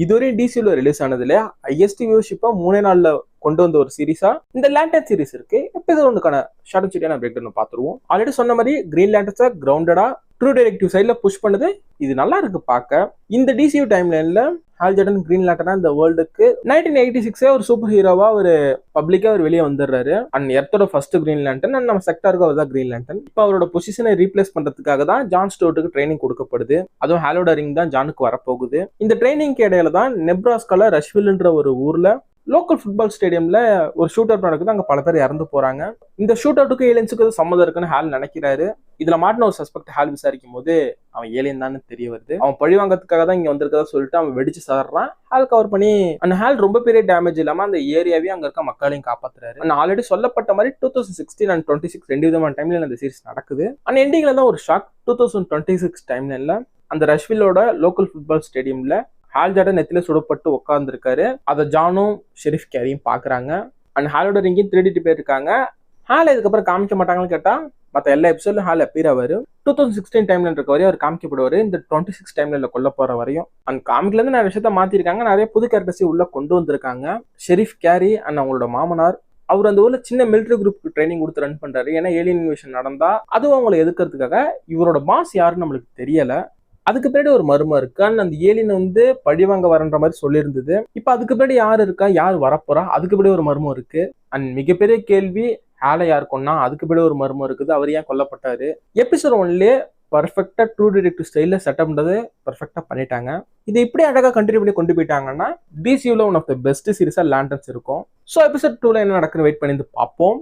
இதுவரையும் டிசியூல release ஆனதுல highest வியூஷிப்பா 3 நாள்ல கொண்டு வந்த ஒரு சீரிஸா இந்த லேண்டன் சீரிஸ் இருக்கு. எபிசோட் ஒன்றுக்கான ஷார்ட் அண்ட் ஸ்வீட்டான பிரேக் டவுன் பார்த்துருவோம். ஆல்ரெடி சொன்ன மாதிரி கிரீன் லேண்டன்ஸை கிரவுண்டடா ட்ரூ டிடெக்டிவ் சைட்ல புஷ் பண்ணுது. இது நல்லா இருக்கு பார்க்க. இந்த டிசியூ டைம் லைன்ல ஹால் ஜார்டன் கிரீன் லேண்டனா இந்த வேர்ல்டுக்கு 1986 ஒரு சூப்பர் ஹீரோவா ஒரு பப்ளிக்கா அவர் வெளியே வந்துடுறாரு. அண்ட் எர்த்தோட ஃபர்ஸ்ட் கிரீன் லேண்டன் அண்ட் நம்ம செக்டாருக்கு அவர் தான் கிரீன் லேண்டன். இப்போ அவரோட பொசிஷனை ரீப்ளேஸ் பண்றதுக்காக தான் ஜான் ஸ்டோர்ட்டுக்கு ட்ரைனிங் கொடுக்கப்படுது. அதுவும் ஹாலோட ரிங் தான் ஜானுக்கு வரப்போகுது. இந்த ட்ரைனிங்க்கு இடையில தான் நெப்ராஸ்கால ரஷ்வில்ன்ற ஒரு ஊர்ல லோக்கல் ஃபுட்பால் ஸ்டேடியம்ல ஒரு ஷூட் அவுட் நடக்குது. அங்க பல பேர் இறந்து போறாங்க. இந்த ஷூட் அவுட்டுக்கு ஏலியன்ஸுக்கு சம்மதம் இருக்குன்னு ஹால் நினைக்கிறாரு. இதுல மாட்டின ஒரு சஸ்பெக்ட் ஹால் விசாரிக்கும் போது அவன் ஏலியன் தான் தெரிய வருது. அவன் பழி வாங்கறதுக்காக தான் இங்க வந்திருக்கதா சொல்லிட்டு அவன் வெடிச்சு சாடுறான். ஹால் கவர் பண்ணி அந்த ஹால் ரொம்ப பெரிய டேமேஜ் இல்லாம அந்த ஏரியாவே அங்க இருக்க மக்களையும் காப்பாத்துறாரு. நான் ஆல்ரெடி சொல்லப்பட்ட மாதிரி 2016 அண்ட் 26 2 விதமான டைம்ல இந்த சீரிஸ் நடக்குது. அண்ட் எண்டிங்ல தான் ஒரு ஷாக். 2026 டைம்ல அந்த ரஷ்வில்லோட லோக்கல் ஃபுட்பால் ஸ்டேடியம்ல ஹால் ஜார்டன் நெத்தில சுடப்பட்டு உட்காந்துருக்காரு. அதை ஜானும் ஷெரீஃப் கேரியும் பாக்குறாங்க. அண்ட் ஹாலோட ரிங்கையும் திருடிட்டு போயிருக்காங்க. ஹால் இதுக்கப்புறம் காமிக்க மாட்டாங்கன்னு கேட்டா மற்ற எல்லா எபிசோட்லயும் ஹால் அப்பீர் ஆவாரு. 2016 டைம்ல இருக்க வரையும் அவர் காமிக்கப்படுவாரு. இந்த 26 டைம்ல கொல்ல போற வரையும். அண்ட் காமிக்ல இருந்து நிறைய விஷயத்த மாத்திருக்காங்க. நிறைய புது கேரக்டர்ஸ் உள்ள கொண்டு வந்திருக்காங்க. ஷெரீஃப் கேரி அண்ட் அவங்களோட மாமனார் அவர் அந்த ஊர்ல சின்ன மிலிட்டரி குரூப் ட்ரைனிங் கொடுத்து ரன் பண்றாரு. ஏன்னா ஏலியன் இன்வேஷன் நடந்தா அதுவும் அவங்களை எதிர்க்கிறதுக்காக. இவரோட பாஸ் யாருன்னு நம்மளுக்கு தெரியல. அதுக்கு பின்னாடி ஒரு மர்மம் இருக்கு. அந்த ஏலியன் பழிவாங்க வரன்ற மாதிரி சொல்லியிருந்தது. இப்ப அதுக்கு பின்னாடி யார் இருக்கா, யார் வரப்போறா, அதுக்கு பின்னாடி ஒரு மர்மம் இருக்கு. அண்ட் மிகப்பெரிய கேள்வி ஹாலை யார் கொன்னா, அதுக்கு பின்னாடி ஒரு மர்மம் இருக்குது. அவர் ஏன் கொல்லப்பட்டாரு. எபிசோட் 1லயே பர்ஃபெக்டா ட்ரூ டிடெக்டிவ் ஸ்டைல்ல செட்டப் பண்றது பர்ஃபெக்டா பண்ணிட்டாங்க. இதை இப்படி அழகா கண்டினியூ பண்ணி கொண்டு போயிட்டாங்கன்னா டிசியூல ஒன் ஆஃப் த பெஸ்ட் சீரிஸா லேண்டன்ஸ் இருக்கும். ஸோ எபிசோட் 2ல என்ன நடக்குன்னு வெயிட் பண்ணி பார்ப்போம்.